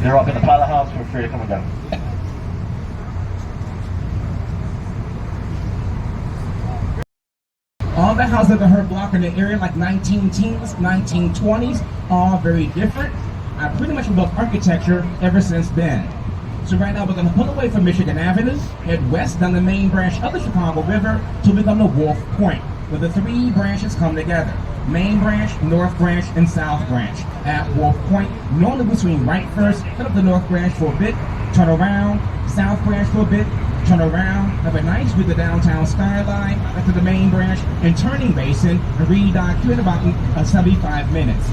You're rocking the pilot house. Feel free to come down. All the houses that are block in the area, like 19 teens, 1920s, all very different. I pretty much built architecture ever since then. So right now we're going to pull away from Michigan Avenue, head west down the main branch of the Chicago River till we come to Wolf Point, where the three branches come together. Main branch, North branch, and South branch. At Wolf Point, normally we swing right first, head up the North branch for a bit, turn around, South branch for a bit, turn around, have a nice view of the downtown skyline, back to the main branch and turning basin, and redock you in about 75 minutes.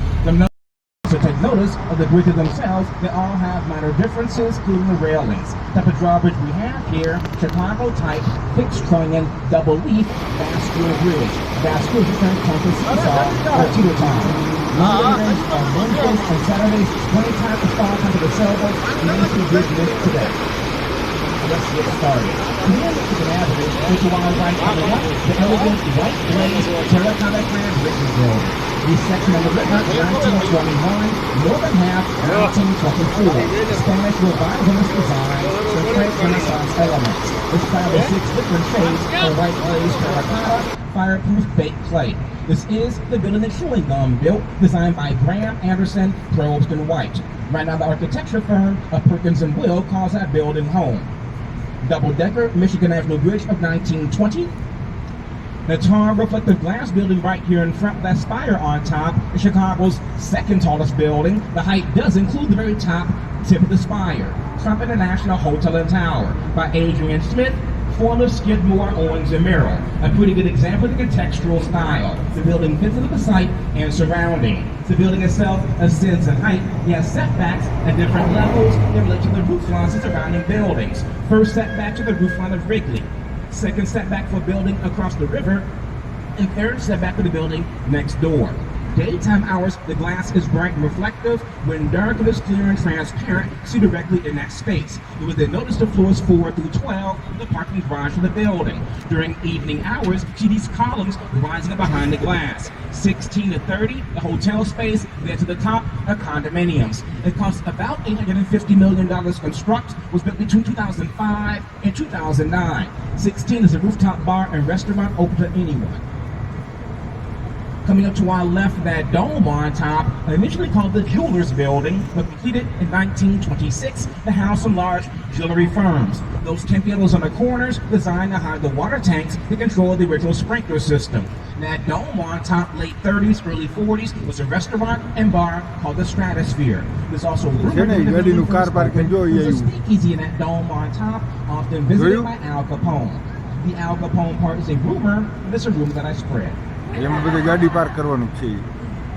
So take notice of the bridges themselves. They all have minor differences, including the railings. The type of drawbridge we have here, Chicago type, fixed trunnion, double leaf, vascular bridge. Vascular is different from seesaw or teeter totter. Meetings on Wednesdays and Saturdays, 20 times the fall time to the sailboat, and then the bridge missed today. Let's get started. Here at Michigan Avenue, which is why right coming up, the elegant white glazed terracotta grand bridge building. This section of the river, 1921, northern half, 1924. Spanish revivalist design with French Renaissance elements. This style has 6 different shades of white glazed terracotta, fireproof baked clay. This is the building that Chewing Gum built, designed by Graham Anderson, Probst and White. Right now, the architecture firm of Perkins and Will calls that building home. Double-decker Michigan Avenue Bridge of 1920. The tall reflective glass building right here in front, that spire on top, is Chicago's second tallest building. The height does include the very top tip of the spire. Trump International Hotel and Tower by Adrian Smith, former Skidmore, Owens and Merrill. A pretty good example of the contextual style. The building fits into the site and surrounding. The building itself ascends in height. You have setbacks at different levels that relate to the roof lines of surrounding buildings. First setback to the roof line of Wrigley. Second setback for building across the river. And third setback for the building next door. Daytime hours, the glass is bright and reflective. When dark, it is clear and transparent. See directly in that space. You will then notice the floors 4 through 12, the parking garage of the building. During evening hours, see these columns rising up behind the glass. 16 to 30, the hotel space. Then to the top are condominiums. It costs about $850 million to construct. Was built between 2005 and 2009. 16 is a rooftop bar and restaurant open to anyone. Coming up to our left, that dome on top, initially called the Jewelers Building, but completed in 1926 to house some large jewelry firms. Those tempelos on the corners designed to hide the water tanks that control the original sprinkler system. That dome on top, late 30s, early 40s, was a restaurant and bar called the Stratosphere. There's also rumored that the building first opened was a speakeasy in that dome on top, often visited by Al Capone. The Al Capone part is a rumor, but it's a rumor that I spread.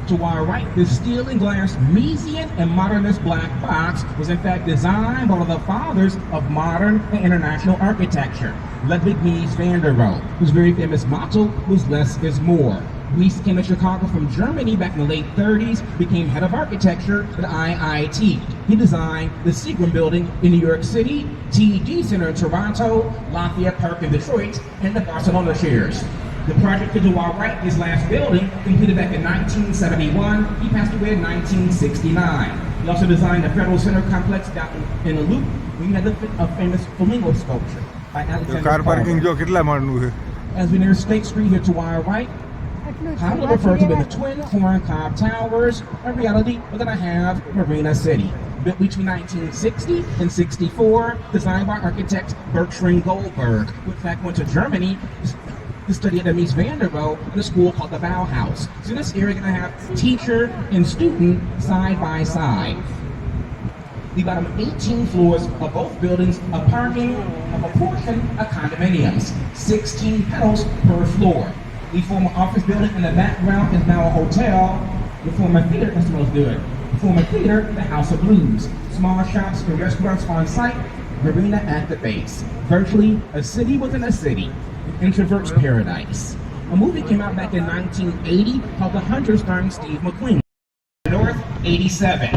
To our right, this steel and glass Miesian and modernist black box was in fact designed by one of the fathers of modern and international architecture, Ludwig Mies van der Rohe, whose very famous motto was "Less is more." Mies came to Chicago from Germany back in the late 30s, became head of architecture at IIT. He designed the Seagram Building in New York City, TD Center in Toronto, Lafayette Park in Detroit, and the Barcelona Shares. The project to our right, his last building, completed back in 1971. He passed away in 1969. He also designed the Federal Center complex down in the Loop. We had a famous flamingo sculpture by Alexander. As we near State Street here to our right, commonly referred to as the Twin Horn Cobb Towers. In reality, we're going to have Marina City. Built between 1960 and 64, designed by architect Bertram Goldberg, who in fact went to Germany to study at the Mies van der Rohe in a school called the Bauhaus. So in this area, you're going to have teacher and student side by side. The bottom 18 floors of both buildings are parking, of a portion of condominiums, 16 pedals per floor. The former office building in the background is now a hotel. The former theater, that smells good. The former theater, the House of Blues. Small shops and restaurants on site, marina at the base. Virtually a city within a city. Introvert's Paradise. A movie came out back in 1980 called The Hunter, starring Steve McQueen. North 87.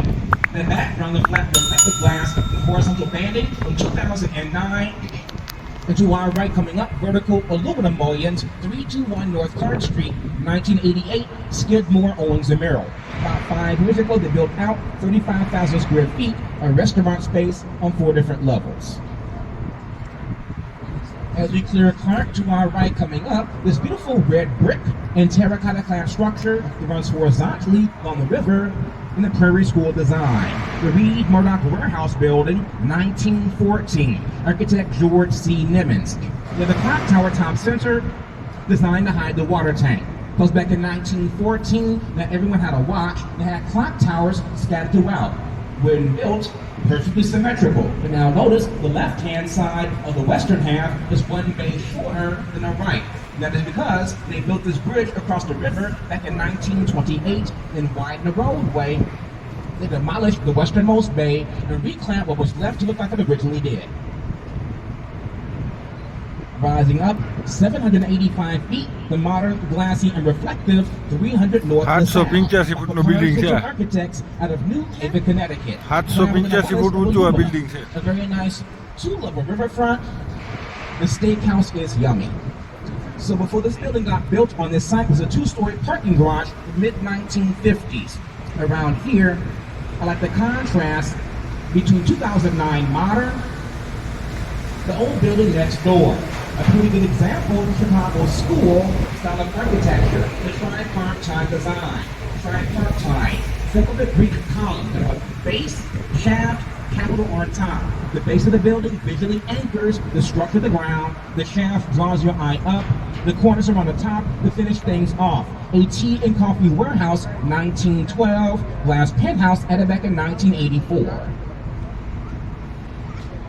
The background, the flat reflective glass, the horizontal banding from 2009. And to our right, coming up, vertical aluminum mullions, 321 North Clark Street, 1988, Skidmore, Owings & Merrill. About 5 years ago, they built out 35,000 square feet of restaurant space on 4 different levels. As we clear Clark, to our right, coming up, this beautiful red brick and terracotta clad structure that runs horizontally along the river in the Prairie School design. The Reed Murdoch Warehouse Building, 1914. Architect George C. Nimmons. With the clock tower top center, designed to hide the water tank. Goes back in 1914, that everyone had a watch and had clock towers scattered throughout. When built, perfectly symmetrical. But now notice the left-hand side of the western half is one bay shorter than the right. That is because they built this bridge across the river back in 1928 and widened the roadway. They demolished the westernmost bay and reclaimed what was left to look like it originally did. Rising up 785 feet, the modern, glassy, and reflective 300 North architects out of New Haven, Connecticut. A very nice 2-level riverfront. The steakhouse is yummy. So before this building got built on this site, it was a 2-story parking garage in the mid-1950s. Around here, I like the contrast between 2009 modern, the old building next door. A pretty good example of Chicago school style of architecture, the tripartite design. Tripartite. Think of it Greek column. There's a base, shaft, capital on top. The base of the building visually anchors the structure of the ground. The shaft draws your eye up. The corners are on the top to finish things off. A tea and coffee warehouse, 1912. Glass penthouse added back in 1984.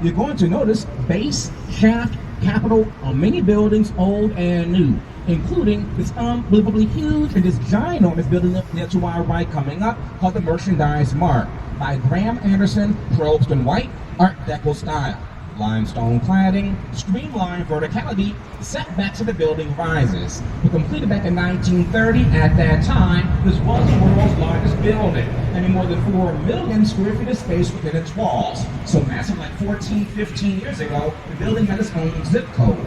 You're going to notice base, shaft, capital on many buildings, old and new, including this unbelievably huge and this ginormous building up there to our right coming up called the Merchandise Mart by Graham Anderson, Probst and White, Art Deco style. Limestone cladding, streamlined verticality, setbacks of the building rises. It completed back in 1930. At that time, this was the world's largest building, having more than 4 million square feet of space within its walls. So massive, like 14, 15 years ago, the building had its own zip code,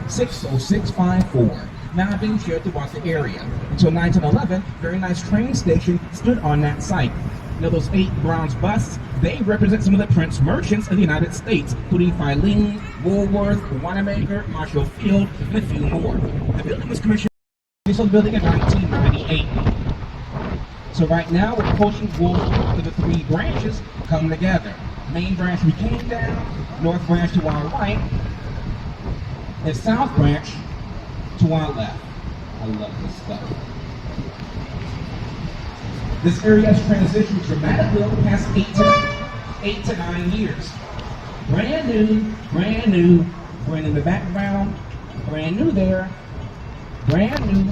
60654. Now being shared throughout the area. Until 1911, very nice train station stood on that site. You know those 8 bronze busts? They represent some of the Prince merchants of the United States, including Philemon, Woolworth, Wanamaker, Marshall Field, and a few more. The building was commissioned the building in 1998. So right now, we're approaching to the 3 branches come together. Main branch we came down, north branch to our right, and south branch to our left. I love this stuff. This area has transitioned dramatically over the past 8 to 9 years. Brand new, brand new, brand in the background, brand new there, brand new,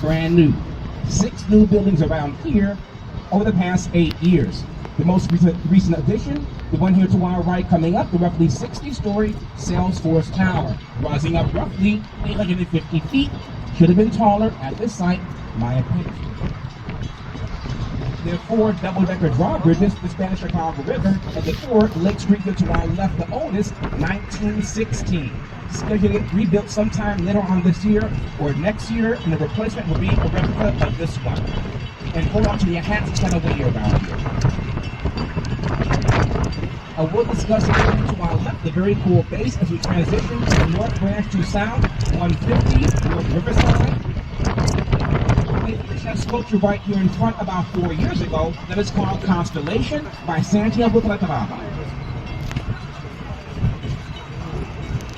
brand new. 6 new buildings around here over the past 8 years. The most recent addition, the one here to our right coming up, the roughly 60-story Salesforce Tower, rising up roughly 850 feet. Should have been taller at this site, my opinion. There are 4 double-decker drawbridges, the Spanish Chicago River, and the 4 Lake Street to our left, the oldest, 1916. Scheduled to get rebuilt sometime later on this year or next year, and the replacement will be a replica of this one. And hold on to your hats, it's kind of windy around here. I will discuss it to our left, the very cool base as we transition from North Branch to South, 150 North Riverside. We finished that sculpture right here in front about 4 years ago that is called Constellation by Santiago Calatrava.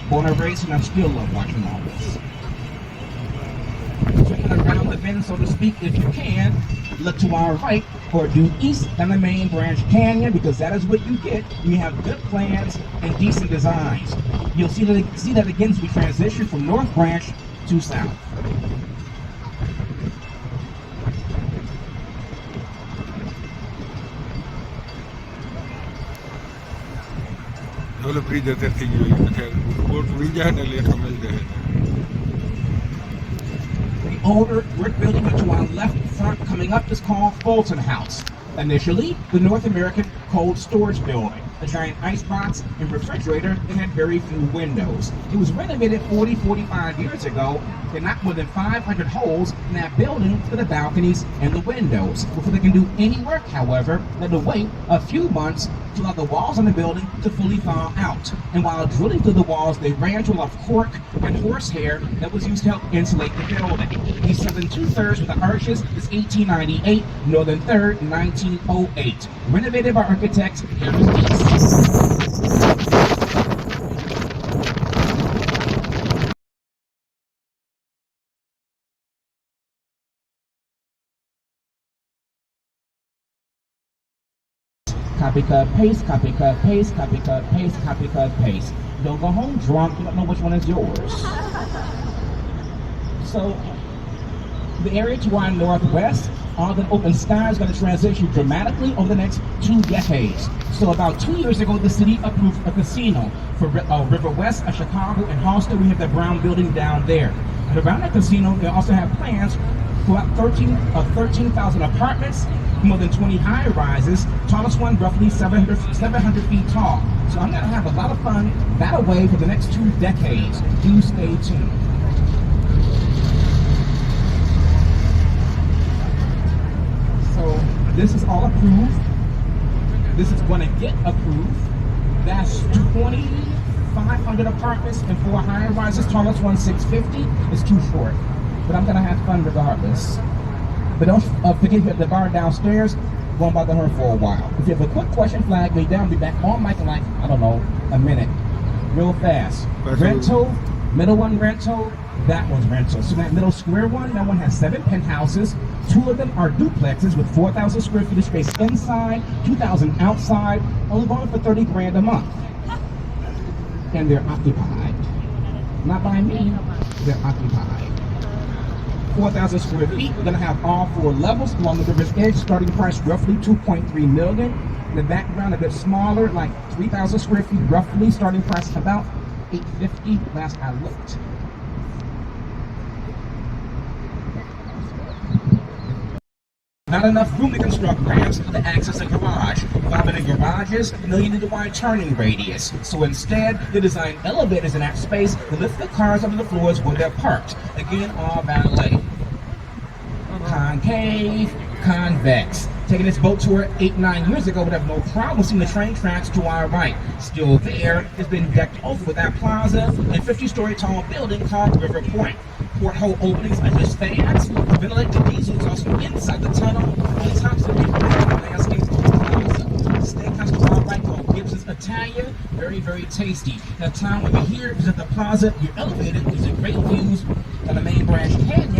Born and raised, and I still love watching all this. Swinging around the bend, so to speak, if you can, look to our right or due east down the main branch canyon, because that is what you get when you have good plans and decent designs. You'll see that again as we transition from North Branch to South. The older brick building to our left front coming up is called Fulton House. Initially, the North American Cold Storage Building. a giant icebox, and refrigerator, it had very few windows. It was renovated 40, 45 years ago. There are not more than 500 holes in that building for the balconies and the windows. Before they can do any work, however, they had to wait a few months to allow the walls on the building to fully thaw out. And while drilling through the walls, they ran to a lot of cork and horsehair that was used to help insulate the building. The southern two-thirds with the arches is 1898, northern third 1908. Renovated by architects Harris Copy, cut, paste, copy, cut, paste, copy, cut, paste, copy, cut, paste. Don't go home drunk, you don't know which one is yours. So, the area to our northwest, all the open sky is going to transition dramatically over the next 2 decades. So about 2 years ago, the city approved a casino for River West of Chicago and Halsted. We have the Brown building down there. And around that casino, they also have plans for about 13,000 apartments, more than 20 high-rises, tallest one roughly 700 feet tall. So I'm going to have a lot of fun that away for the next 2 decades. Do stay tuned. So this is all approved. This is going to get approved. That's 2,500 apartments and 4 high-rises. Tallest one 650. It's too short, but I'm going to have fun regardless. But don't forget the bar downstairs. Won't bother her for a while. If you have a quick question, flag me down. Be back on mic in like, I don't know, a minute. Real fast. Rental, middle one rental, that one's rental. So that middle square one, that one has 7 penthouses. 2 of them are duplexes with 4,000 square feet of space inside, 2,000 outside, only going for 30 grand a month. And they're occupied. Not by me, they're occupied. 4,000 square feet. We're going to have all 4 levels along the river's edge. Starting price roughly $2.3 million. The background a bit smaller, like 3,000 square feet roughly. Starting price about $850 last I looked. Not enough room to construct ramps to access a garage. 5 in the garages, no you need a wide turning radius. So instead, they designed elevators in that space to lift the cars onto the floors where they're parked. Again, all valet. Concave, convex. Taking this boat tour 8-9 years ago, would have no problem seeing the train tracks to our right. Still there, it's been decked over with that plaza and 50-story tall building called River Point. Porthole openings are just fans. Ventilated diesel is also inside the tunnel. On top of the landscape plaza. Steakhouse to our right called Gibbs's Italian. Very, very tasty. The time when you're here is at the plaza. You're elevated using great views on the main branch head